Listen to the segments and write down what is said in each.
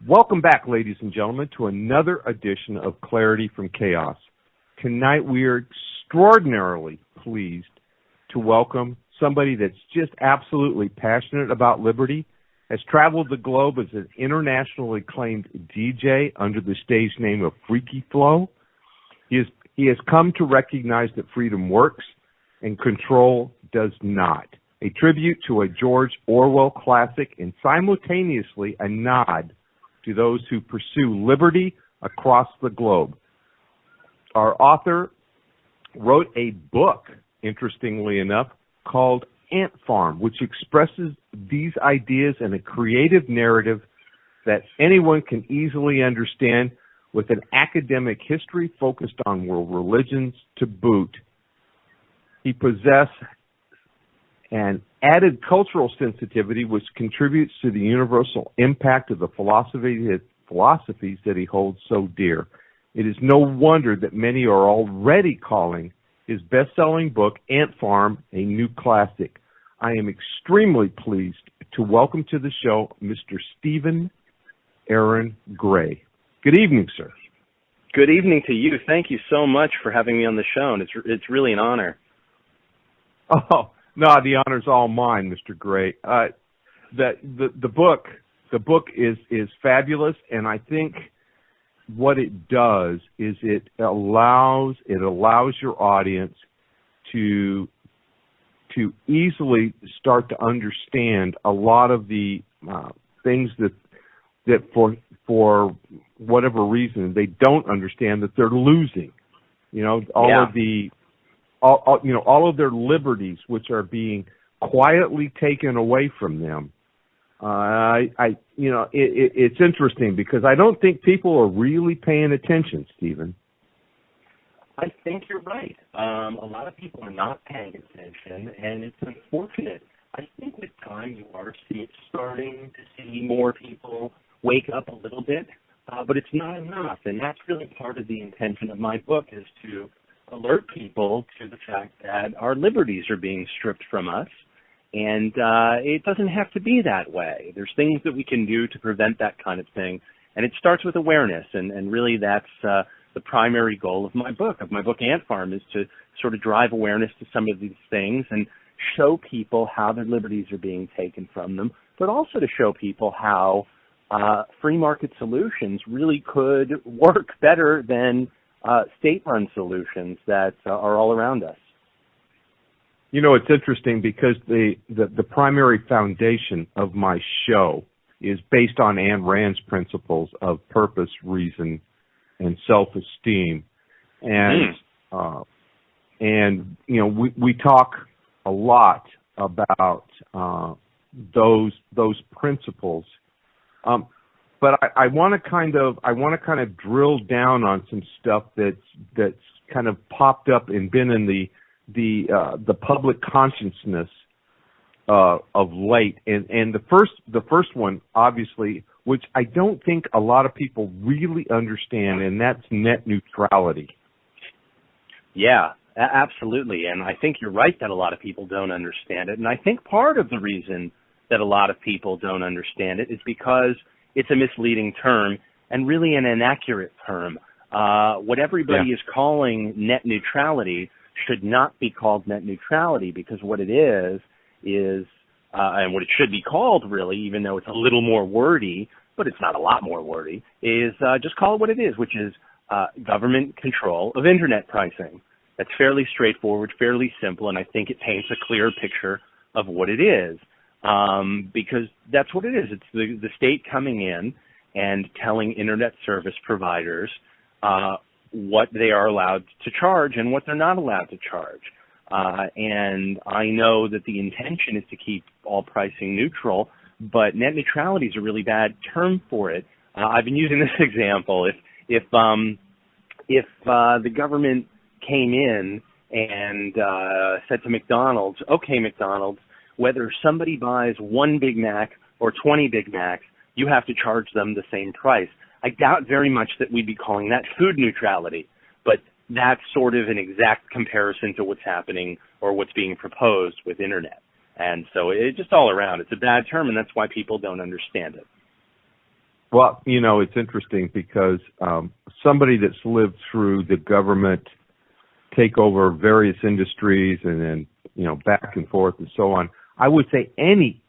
Welcome back, ladies and gentlemen, to another edition of Clarity from Chaos. Tonight we are extraordinarily pleased to welcome somebody that's just absolutely passionate about liberty, has traveled the globe as an internationally acclaimed DJ under the stage name of Freaky Flow. He has come to recognize that freedom works and control does not. A tribute to a George Orwell classic and simultaneously a nod to those who pursue liberty across the globe. Our author wrote a book, interestingly enough, called Ant Farm, which expresses these ideas in a creative narrative that anyone can easily understand, with an academic history focused on world religions to boot. He possesses an added cultural sensitivity which contributes to the universal impact of the philosophies that he holds so dear. It is no wonder that many are already calling his best-selling book, Ant Farm, a new classic. I am extremely pleased to welcome to the show Mr. Stephen Aaron Gray. Good evening, sir. Good evening to you. Thank you so much for having me on the show, and it's really an honor. Oh, no, the honor's all mine, Mr. Gray. The book is fabulous, and I think what it does is it allows your audience to easily start to understand a lot of the things that for whatever reason they don't understand that they're losing. All of their liberties, which are being quietly taken away from them. It's interesting because I don't think people are really paying attention, Stephen. I think you're right. A lot of people are not paying attention, and it's unfortunate. I think with time you are starting to see more people wake up a little bit, but it's not enough, and that's really part of the intention of my book, is to alert people to the fact that our liberties are being stripped from us, and it doesn't have to be that way. There's things that we can do to prevent that kind of thing, and it starts with awareness, and really that's the primary goal of my book. Ant Farm, is to sort of drive awareness to some of these things and show people how their liberties are being taken from them, but also to show people how free market solutions really could work better than state-run solutions that are all around us. You know, it's interesting because the primary foundation of my show is based on Ayn Rand's principles of purpose, reason, and self-esteem. And we talk a lot about those principles. But I want to kind of drill down on some stuff that's kind of popped up and been in the public consciousness of late. And the first one, obviously, which I don't think a lot of people really understand, and that's net neutrality. Yeah, absolutely. And I think you're right that a lot of people don't understand it. And I think part of the reason that a lot of people don't understand it is because it's a misleading term and really an inaccurate term. What everybody is calling net neutrality should not be called net neutrality, because what it is, and what it should be called really, even though it's a little more wordy, but it's not a lot more wordy, is just call it what it is, which is government control of internet pricing. That's fairly straightforward, fairly simple, and I think it paints a clear picture of what it is. Because that's what it is. It's the state coming in and telling internet service providers what they are allowed to charge and what they're not allowed to charge. And I know that the intention is to keep all pricing neutral, but net neutrality is a really bad term for it. I've been using this example. If the government came in and said to McDonald's, okay, McDonald's, whether somebody buys 1 Big Mac or 20 Big Macs, you have to charge them the same price. I doubt very much that we'd be calling that food neutrality, but that's sort of an exact comparison to what's happening or what's being proposed with internet. And so it's just all around. It's a bad term, and that's why people don't understand it. Well, it's interesting because somebody that's lived through the government take over various industries and then, back and forth and so on, I would say any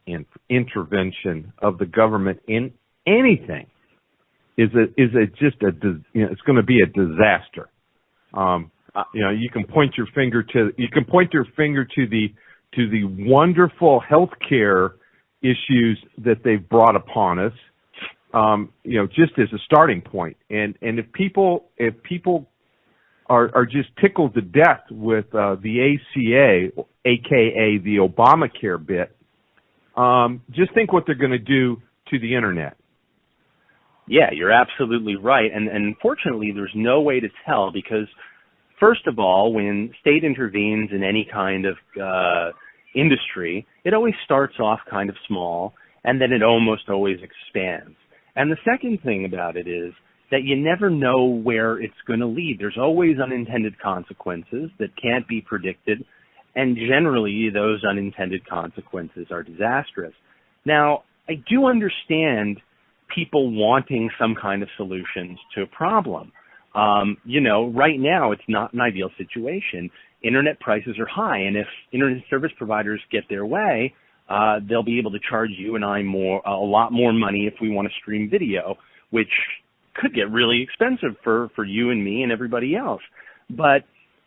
intervention of the government in anything it's going to be a disaster. You can point your finger to the wonderful healthcare issues that they've brought upon us, just as a starting point. And if people are just tickled to death with the ACA, aka the Obamacare bit, just think what they're going to do to the internet. Yeah, you're absolutely right. And unfortunately, there's no way to tell because, first of all, when state intervenes in any kind of industry, it always starts off kind of small, and then it almost always expands. And the second thing about it is that you never know where it's going to lead. There's always unintended consequences that can't be predicted, and generally those unintended consequences are disastrous. Now, I do understand people wanting some kind of solutions to a problem. Right now it's not an ideal situation. Internet prices are high, and if internet service providers get their way, they'll be able to charge you and I a lot more money if we want to stream video, which could get really expensive for you and me and everybody else. But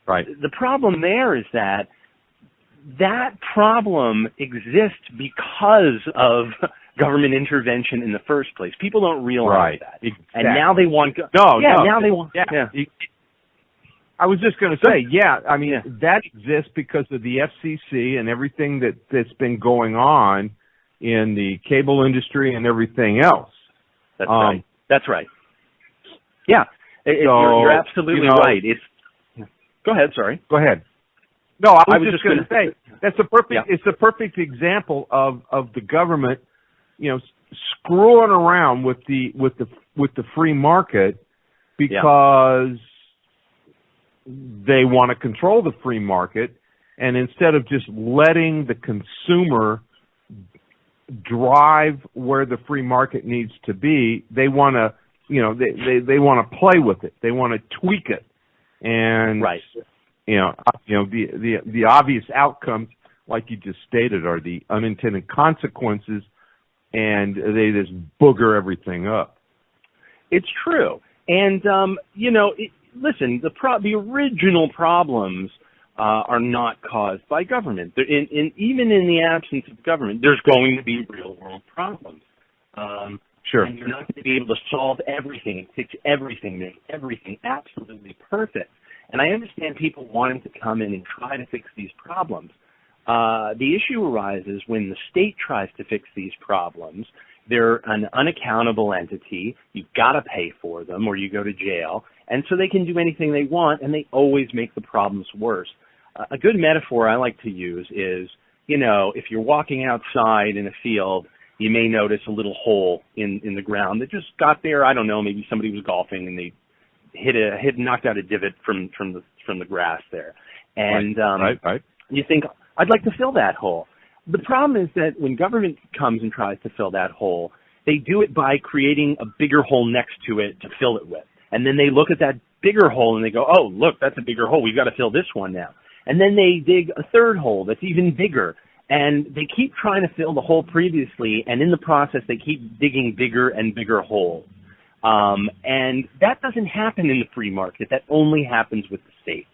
right. The problem there is that problem exists because of government intervention in the first place. People don't realize that. Exactly. And now they want... Now they want... I was just going to say, that exists because of the FCC and everything that's been going on in the cable industry and everything else. That's right. That's right. Yeah, you're absolutely right. Go ahead. Sorry. Go ahead. No, I was just going to say that's a perfect. Yeah. It's a perfect example of the government, screwing around with the free market because they want to control the free market, and instead of just letting the consumer drive where the free market needs to be, they want to. They want to play with it. They want to tweak it, and right. The obvious outcomes, like you just stated, are the unintended consequences, and they just booger everything up. It's true, and listen, the original problems are not caused by government. Even in the absence of government, there's going to be real world problems. Sure. And you're not going to be able to solve everything, fix everything, make everything absolutely perfect. And I understand people wanting to come in and try to fix these problems. The issue arises when the state tries to fix these problems. They're an unaccountable entity. You've got to pay for them or you go to jail. And so they can do anything they want, and they always make the problems worse. A good metaphor I like to use is, if you're walking outside in a field, you may notice a little hole in the ground that just got there. I don't know, maybe somebody was golfing and they knocked out a divot from the grass there. And right. You think, I'd like to fill that hole. The problem is that when government comes and tries to fill that hole, they do it by creating a bigger hole next to it to fill it with. And then they look at that bigger hole and they go, oh, look, that's a bigger hole. We've got to fill this one now. And then they dig a third hole that's even bigger. And they keep trying to fill the hole previously, and in the process, they keep digging bigger and bigger holes. And that doesn't happen in the free market. That only happens with the state.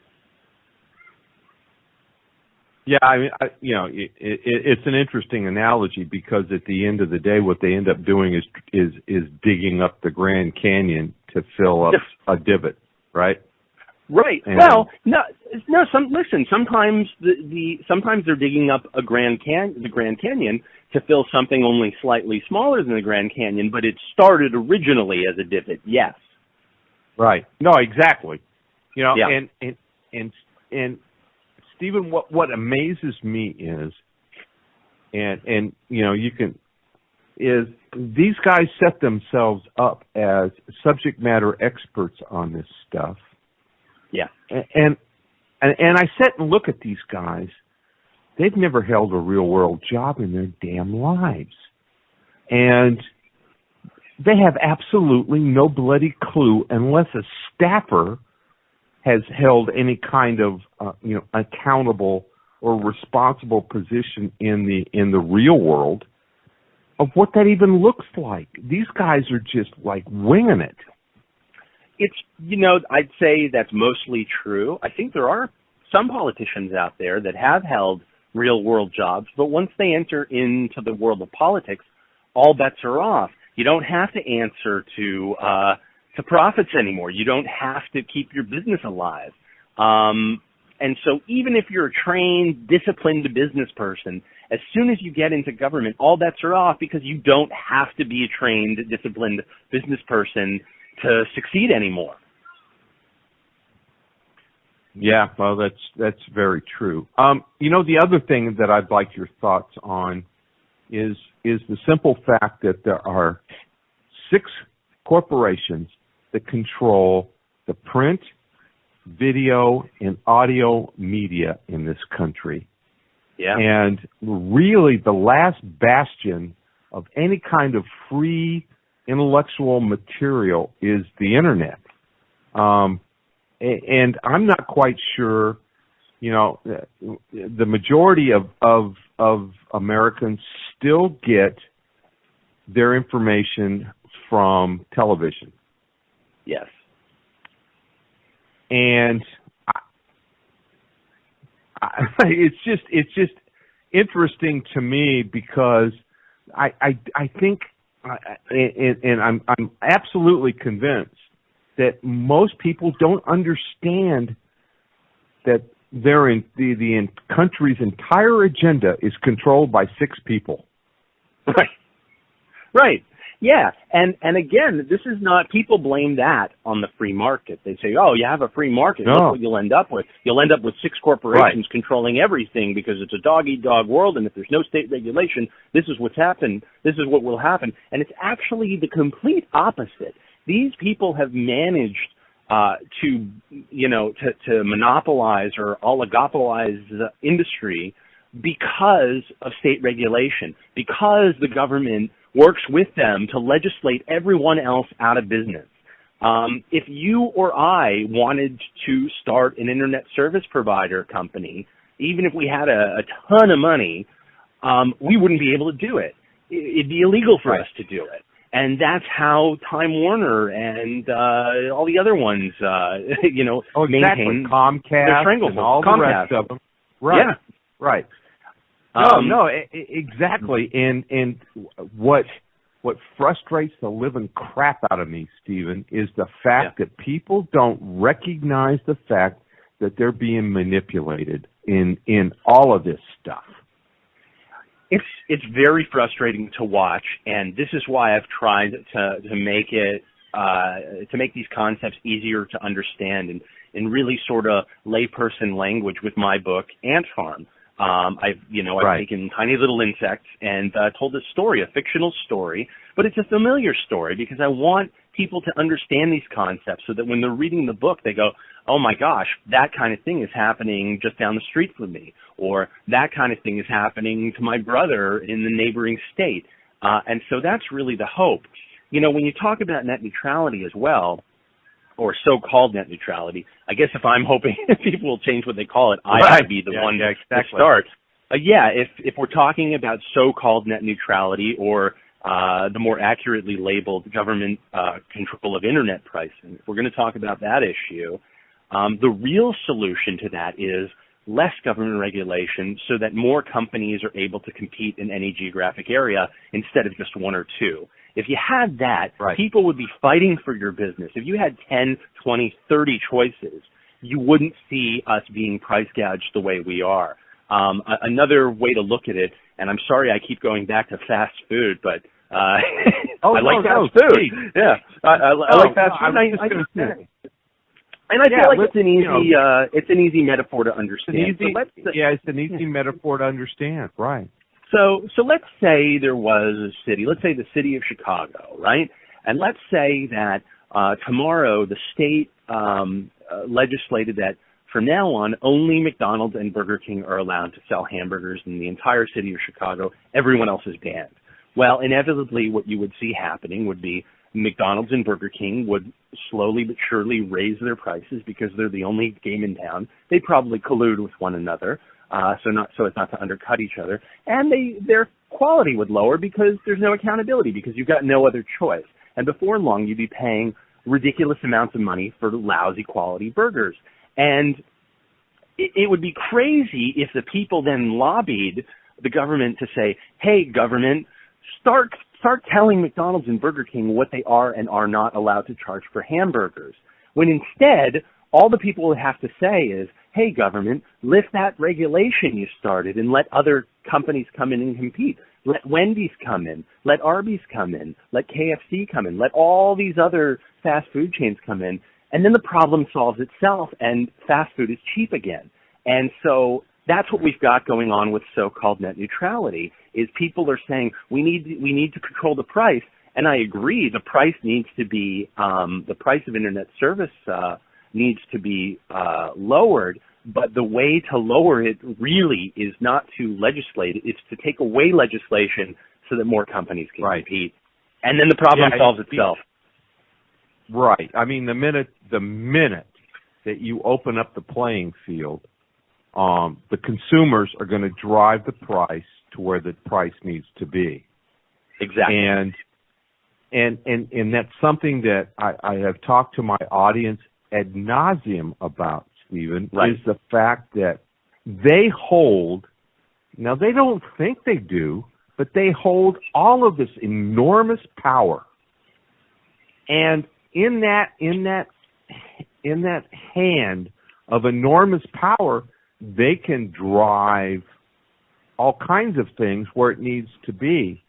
Yeah, it's an interesting analogy because at the end of the day, what they end up doing is digging up the Grand Canyon to fill up a divot, right? Right. And listen. Sometimes sometimes they're digging up the Grand Canyon to fill something only slightly smaller than the Grand Canyon, but it started originally as a divot. Yes. Right. No, exactly. And Stephen, what amazes me is these guys set themselves up as subject matter experts on this stuff. Yeah. And I sit and look at these guys. They've never held a real world job in their damn lives. And they have absolutely no bloody clue unless a staffer has held any kind of accountable or responsible position in the real world of what that even looks like. These guys are just like winging it. It's, I'd say that's mostly true. I think there are some politicians out there that have held real world jobs, but once they enter into the world of politics, all bets are off. You don't have to answer to profits anymore. You don't have to keep your business alive. And so even if you're a trained, disciplined business person, as soon as you get into government, all bets are off because you don't have to be a trained, disciplined business person to succeed anymore. Yeah, well, that's very true. The other thing that I'd like your thoughts on is the simple fact that there are 6 corporations that control the print, video, and audio media in this country. Yeah. And really the last bastion of any kind of free intellectual material is the Internet. And I'm not quite sure, the majority of Americans still get their information from television. Yes. And it's just interesting to me because I think, and I'm absolutely convinced that most people don't understand that the country's entire agenda is controlled by 6 people. Right. Yeah. And again, this is not, people blame that on the free market. They say, oh, you have a free market. No. Look what you'll end up with. You'll end up with 6 corporations controlling everything because it's a dog-eat-dog world, and if there's no state regulation, this is what's happened. This is what will happen. And it's actually the complete opposite. These people have managed to monopolize or oligopolize the industry because of state regulation, because the government works with them to legislate everyone else out of business. If you or I wanted to start an internet service provider company, even if we had a ton of money, we wouldn't be able to do it. It'd be illegal for us to do it. And that's how Time Warner and all the other ones, maintain Comcast their stranglehold. and all the rest of them. Right. Yeah. Right. Exactly. And what frustrates the living crap out of me, Stephen, is the fact that people don't recognize the fact that they're being manipulated in all of this stuff. It's very frustrating to watch, and this is why I've tried to make it to make these concepts easier to understand in really sort of layperson language with my book Ant Farm. I've taken tiny little insects and told a story, a fictional story, but it's a familiar story because I want people to understand these concepts so that when they're reading the book, they go, oh my gosh, that kind of thing is happening just down the street from me, or that kind of thing is happening to my brother in the neighboring state. And so that's really the hope. When you talk about net neutrality as well, or so-called net neutrality, I guess if I'm hoping people will change what they call it, I'd be the one to start. If we're talking about so-called net neutrality or the more accurately labeled government control of internet pricing, if we're going to talk about that issue, the real solution to that is less government regulation so that more companies are able to compete in any geographic area instead of just 1 or 2. If you had that, people would be fighting for your business. If you had 10, 20, 30 choices, you wouldn't see us being price gouged the way we are. Another way to look at it, and I'm sorry I keep going back to fast food, but I like fast food. Yeah, I like fast food. And I feel like it's an easy metaphor to understand. It's an easy metaphor to understand, right? So let's say there was a city, let's say the city of Chicago, right? And let's say that tomorrow the state legislated that from now on only McDonald's and Burger King are allowed to sell hamburgers in the entire city of Chicago. Everyone else is banned. Well, inevitably what you would see happening would be McDonald's and Burger King would slowly but surely raise their prices because they're the only game in town. They probably collude with one another, so as not to undercut each other. And their quality would lower because there's no accountability, because you've got no other choice. And before long, you'd be paying ridiculous amounts of money for lousy quality burgers. And it would be crazy if the people then lobbied the government to say, hey, government, start telling McDonald's and Burger King what they are and are not allowed to charge for hamburgers. When instead, all the people would have to say is, hey, government, lift that regulation you started and let other companies come in and compete. Let Wendy's come in. Let Arby's come in. Let KFC come in. Let all these other fast food chains come in. And then the problem solves itself and fast food is cheap again. And so that's what we've got going on with so-called net neutrality, is people are saying we need to control the price. And I agree, the price needs to be, the price of internet service needs to be lowered. But the way to lower it really is not to legislate it. It's to take away legislation so that more companies can compete. And then the problem solves itself. Right. I mean, the minute that you open up the playing field, the consumers are going to drive the price to where the price needs to be. Exactly. And that's something that I have talked to my audience ad nauseum about, Stephen, is the fact that they hold, now they don't think they do, but they hold all of this enormous power. And in that hand of enormous power, they can drive all kinds of things where it needs to be.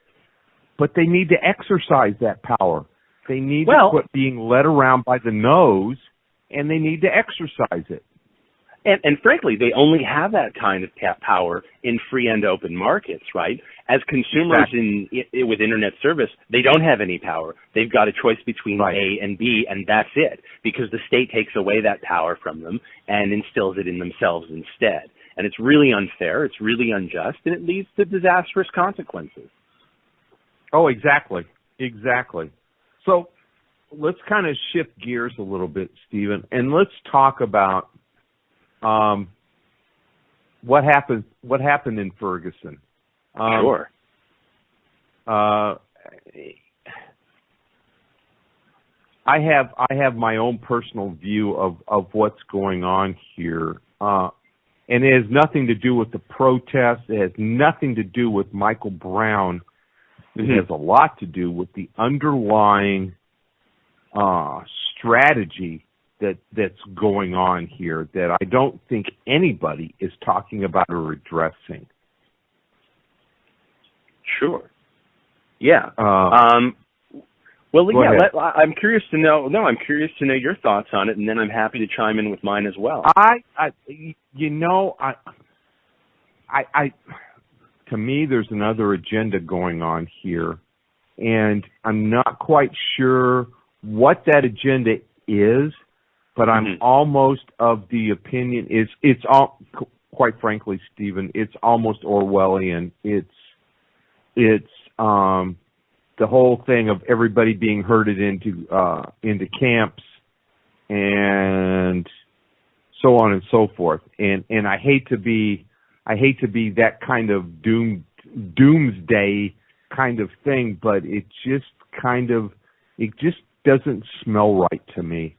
But they need to exercise that power. They need to quit being led around by the nose, and they need to exercise it. And frankly, they only have that kind of power in free and open markets, right? As consumers with internet service, they don't have any power. They've got a choice between A and B, and that's it, because the state takes away that power from them and instills it in themselves instead. And it's really unfair, it's really unjust, and it leads to disastrous consequences. Oh, exactly. So let's kind of shift gears a little bit, Stephen, and let's talk about what happened in Ferguson. Sure. I have my own personal view of what's going on here, and it has nothing to do with the protests. It has nothing to do with Michael Brown. It has a lot to do with the underlying strategy that's going on here that I don't think anybody is talking about or addressing. Sure. Yeah. I'm curious to know. No, I'm curious to know your thoughts on it, and then I'm happy to chime in with mine as well. To me, there's another agenda going on here, and I'm not quite sure what that agenda is, but I'm almost of the opinion it's all, quite frankly, Stephen, it's almost Orwellian. It's the whole thing of everybody being herded into camps and so on and so forth. And I hate to be that kind of doomsday kind of thing, but it just doesn't smell right to me.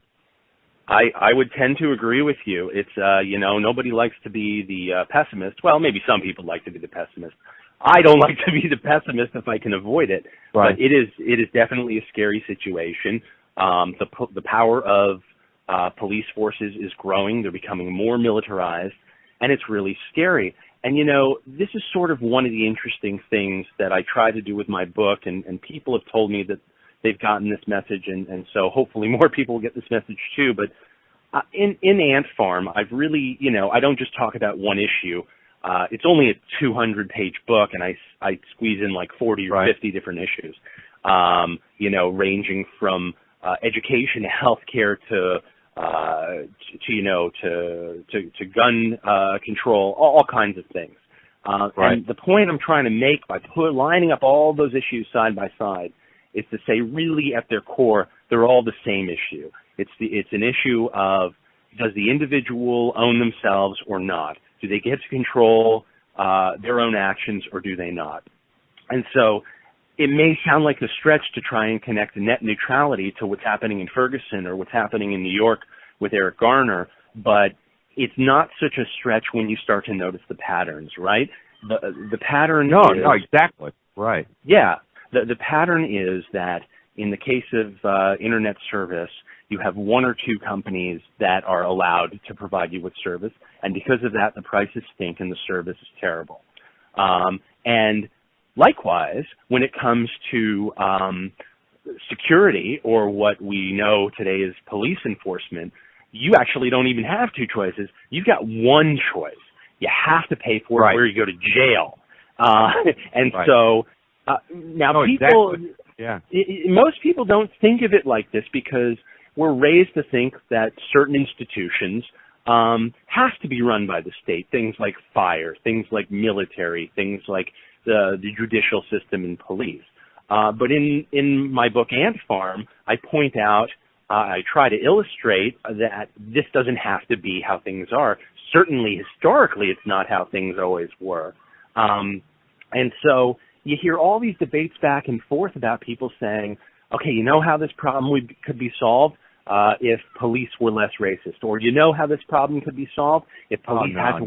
I would tend to agree with you. It's nobody likes to be the pessimist. Well, maybe some people like to be the pessimist. I don't like to be the pessimist if I can avoid it. Right. But it is definitely a scary situation. The power of police forces is growing. They're becoming more militarized, and it's really scary. And, this is sort of one of the interesting things that I try to do with my book, and people have told me that they've gotten this message, and so hopefully more people will get this message too. But in Ant Farm, I've really, I don't just talk about one issue. It's only a 200-page book, and I squeeze in like 40 or 50 different issues, ranging from education, healthcare to gun control, all kinds of things. And the point I'm trying to make by lining up all those issues side by side is to say, really, at their core, they're all the same issue. It's an issue of, does the individual own themselves or not? Do they get to control their own actions or do they not? And so it may sound like a stretch to try and connect net neutrality to what's happening in Ferguson or what's happening in New York with Eric Garner, but it's not such a stretch when you start to notice the patterns, right? The pattern No, is, exactly. Right. Yeah. The pattern is that in the case of internet service, you have one or two companies that are allowed to provide you with service, and because of that, the prices stink and the service is terrible. And likewise, when it comes to security, or what we know today is police enforcement, you actually don't even have two choices. You've got one choice. You have to pay for it, where you go to jail. So now people, most people don't think of it like this because we're raised to think that certain institutions have to be run by the state. Things like fire, things like military, things like the judicial system and police. But in my book, Ant Farm, I point out, I try to illustrate that this doesn't have to be how things are. Certainly, historically, it's not how things always were. And so you hear all these debates back and forth about people saying, okay, you know how this problem could be solved if police were less racist, or you know how this problem could be solved if police had to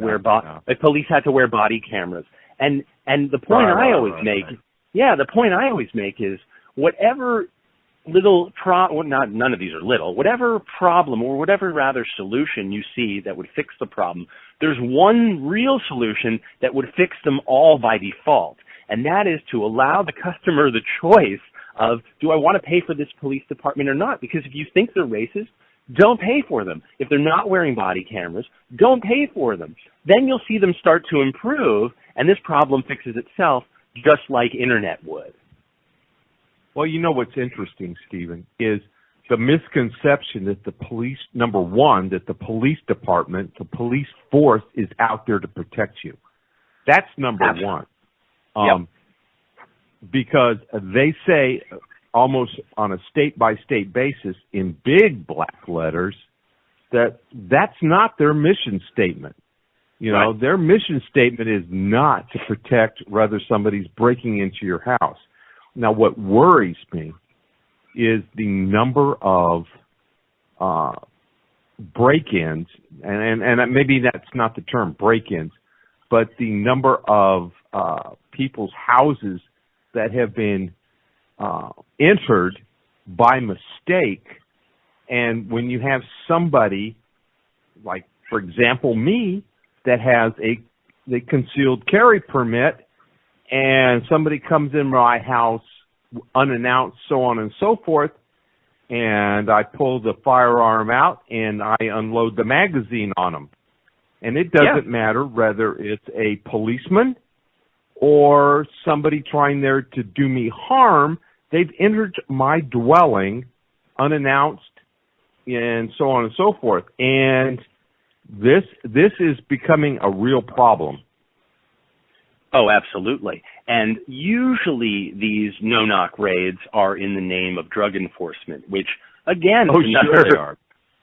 wear body cameras. And the point I always make is whatever little none of these are little, whatever problem or whatever rather solution you see that would fix the problem, there's one real solution that would fix them all by default. And that is to allow the customer the choice of, do I want to pay for this police department or not? Because if you think they're racist, don't pay for them. If they're not wearing body cameras, don't pay for them. Then you'll see them start to improve, and this problem fixes itself just like internet would. Well, you know what's interesting, Stephen, is the misconception that the police, number one, that the police department, the police force is out there to protect you. That's number one. Because they say almost on a state-by-state basis in big black letters that that's not their mission statement. You know, their mission statement is not to protect whether somebody's breaking into your house. Now, what worries me is the number of break-ins, and maybe that's not the term, break-ins, but the number of people's houses that have been entered by mistake. And when you have somebody, like, for example, me, that has a concealed carry permit, and somebody comes in my house unannounced, so on and so forth, and I pull the firearm out and I unload the magazine on them. And it doesn't matter whether it's a policeman or somebody trying there to do me harm. They've entered my dwelling unannounced and so on and so forth. And this is becoming a real problem. Oh, absolutely. And usually these no-knock raids are in the name of drug enforcement, which, again,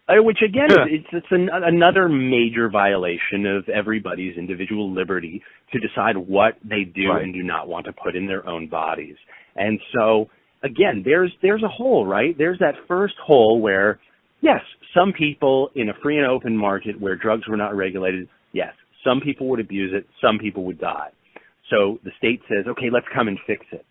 it's another major violation of everybody's individual liberty to decide what they do and do not want to put in their own bodies. And so, again, there's a hole, right? There's that first hole where, yes, some people in a free and open market where drugs were not regulated, yes, some people would abuse it, some people would die. So the state says, okay, let's come and fix it.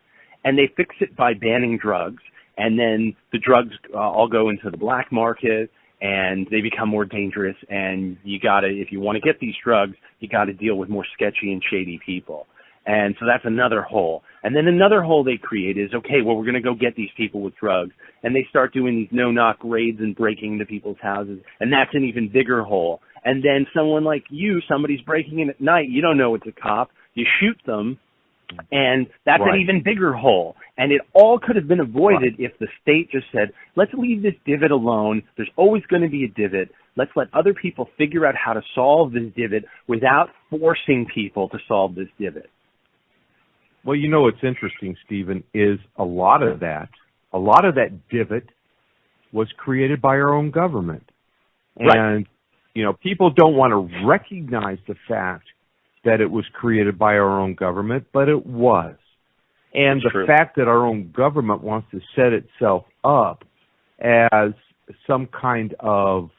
And they fix it by banning drugs, and then the drugs all go into the black market, and they become more dangerous, and if you want to get these drugs, you got to deal with more sketchy and shady people. And so that's another hole. And then another hole they create is, okay, well, we're going to go get these people with drugs. And they start doing these no-knock raids and breaking into people's houses, and that's an even bigger hole. And then someone like you, somebody's breaking in at night, you don't know it's a cop, you shoot them, and that's an even bigger hole. And it all could have been avoided if the state just said, let's leave this divot alone. There's always going to be a divot. Let's let other people figure out how to solve this divot without forcing people to solve this divot. Well, what's interesting, Stephen, is a lot of that divot was created by our own government. And, people don't want to recognize the fact that it was created by our own government, but it was. And the fact that our own government wants to set itself up as some kind of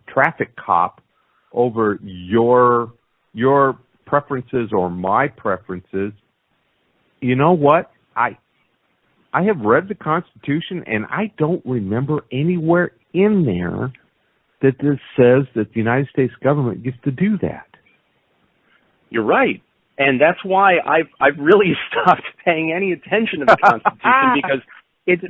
traffic cop over your preferences or my preferences, you know what? I have read the Constitution, and I don't remember anywhere in there that this says that the United States government gets to do that. You're right. And that's why I've really stopped paying any attention to the Constitution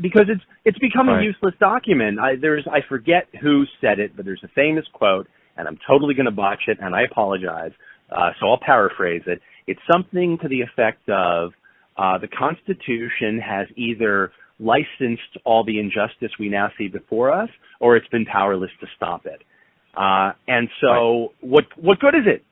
because it's become a useless document. I forget who said it, but there's a famous quote, and I'm totally going to botch it, and I apologize. So I'll paraphrase it. It's something to the effect of the Constitution has either licensed all the injustice we now see before us, or it's been powerless to stop it. And so what good is it?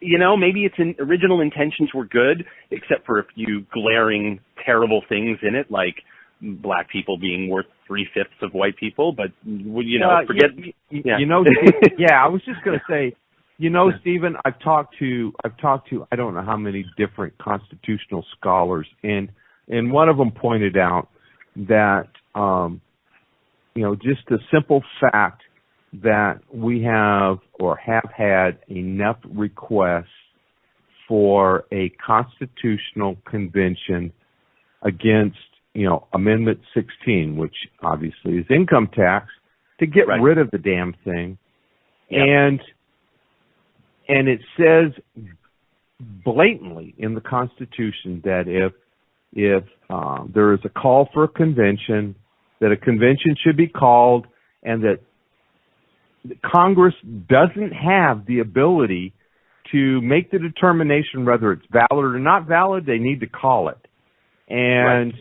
Maybe its original intentions were good, except for a few glaring, terrible things in it, like black people being worth 3/5 of white people. But forget. I was just going to say, Stephen, I've talked to I don't know how many different constitutional scholars, and one of them pointed out that just the simple fact that we have or have had enough requests for a constitutional convention against, Amendment 16, which obviously is income tax, to get rid of the damn thing. Yep. And it says blatantly in the Constitution that if there is a call for a convention, that a convention should be called, and that Congress doesn't have the ability to make the determination whether it's valid or not valid. They need to call it. And,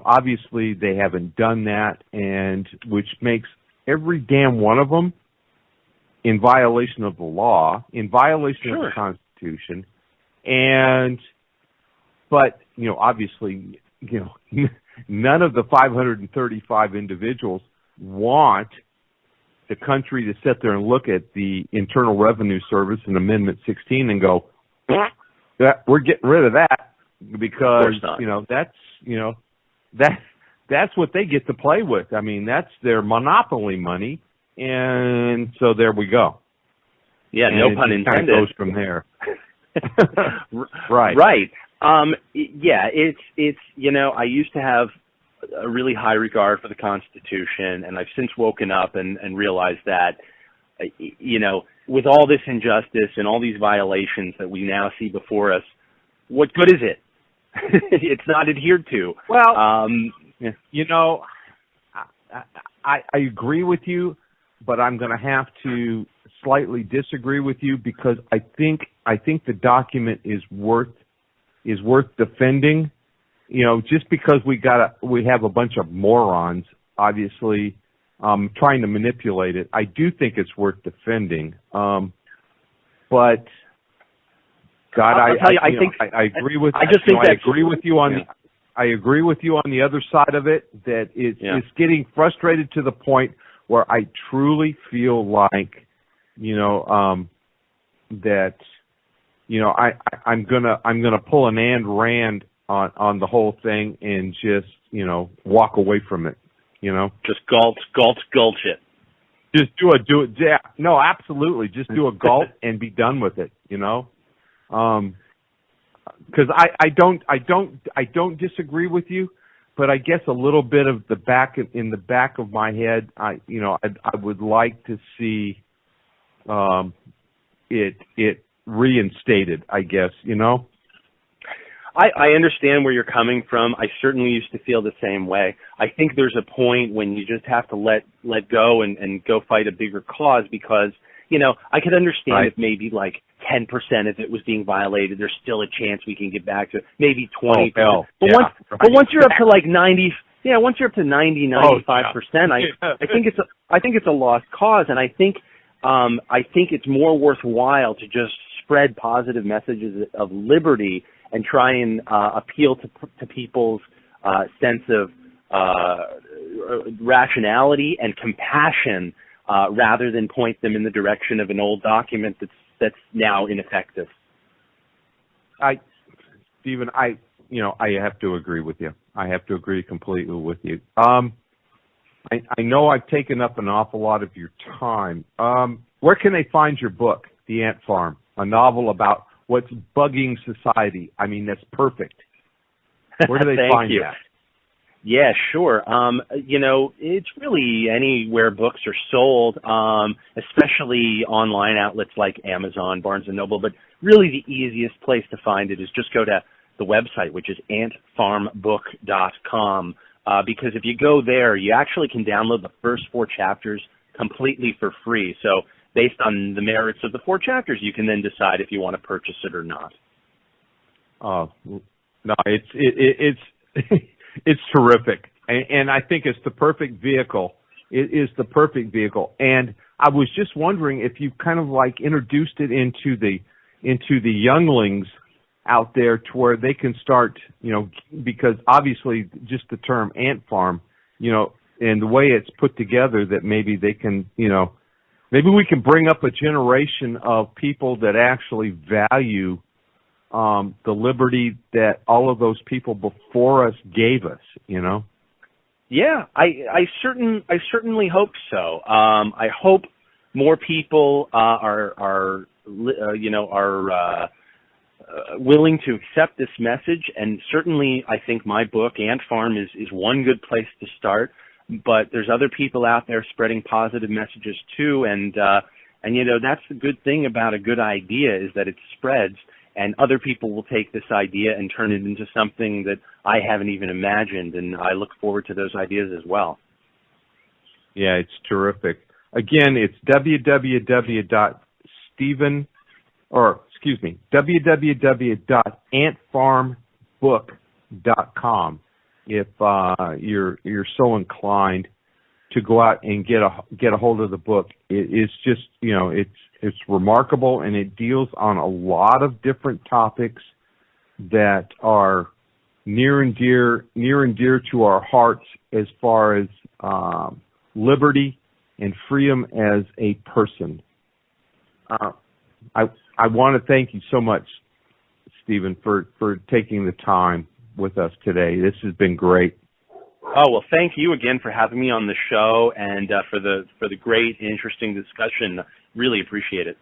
obviously they haven't done that, and which makes every damn one of them in violation of the law, in violation of the Constitution. But obviously, none of the 535 individuals want the country to sit there and look at the Internal Revenue Service and Amendment 16 and go, we're getting rid of that because, that's what they get to play with. I mean, that's their monopoly money. And so there we go. Yeah, and no pun intended. Kind of goes from there. Right. It's I used to have a really high regard for the Constitution, and I've since woken up and realized that, with all this injustice and all these violations that we now see before us, what good is it? It's not adhered to. Well, I agree with you, but I'm going to have to slightly disagree with you because I think the document is worth defending. Just because we have a bunch of morons, obviously, trying to manipulate it. I do think it's worth defending. But God, I agree with. I just think I agree with you on. I agree with you on the other side of it. That it's getting frustrated to the point where I truly feel like, that, I'm gonna pull an Ayn Rand on the whole thing and just, walk away from it, Just gulch it. Just do it. Yeah, no, absolutely. Just do a gulp and be done with it, Because I don't disagree with you, but I guess a little bit of in the back of my head, I would like to see it reinstated, I guess, I understand where you're coming from. I certainly used to feel the same way. I think there's a point when you just have to let go and go fight a bigger cause because, I could understand if maybe like 10% if it was being violated, there's still a chance we can get back to it. Maybe 20%. But once you're up to like 90, Yeah, once you're up to 95%, I think it's a lost cause, and I think it's more worthwhile to just spread positive messages of liberty and try and appeal to people's sense of rationality and compassion, rather than point them in the direction of an old document that's now ineffective. Stephen, I have to agree with you. I have to agree completely with you. I know I've taken up an awful lot of your time. Where can they find your book, The Ant Farm, a novel about what's bugging society? I mean, that's perfect. Where do they find that? Yeah, sure. It's really anywhere books are sold, especially online outlets like Amazon, Barnes & Noble. But really the easiest place to find it is just go to the website, which is antfarmbook.com, because if you go there, you actually can download the first 4 chapters completely for free. So based on the merits of the 4 chapters, you can then decide if you want to purchase it or not. Oh, no, it's it's terrific, and I think it's the perfect vehicle. It is the perfect vehicle, and I was just wondering if you kind of like introduced it into the younglings out there to where they can start, because obviously just the term ant farm, and the way it's put together, that maybe they can, maybe we can bring up a generation of people that actually value the liberty that all of those people before us gave us, Yeah, I certainly hope so. I hope more people are willing to accept this message, and certainly I think my book, Ant Farm, is one good place to start. But there's other people out there spreading positive messages too, and that's the good thing about a good idea, is that it spreads. And other people will take this idea and turn it into something that I haven't even imagined, and I look forward to those ideas as well. Yeah, it's terrific. Again, it's www.antfarmbook.com if you're so inclined to go out and get a hold of the book. It's just, it's remarkable, and it deals on a lot of different topics that are near and dear to our hearts, as far as liberty and freedom as a person. I want to thank you so much, Stephen, for taking the time with us today. This has been great. Oh, well, thank you again for having me on the show, and for the great, interesting discussion. Really appreciate it.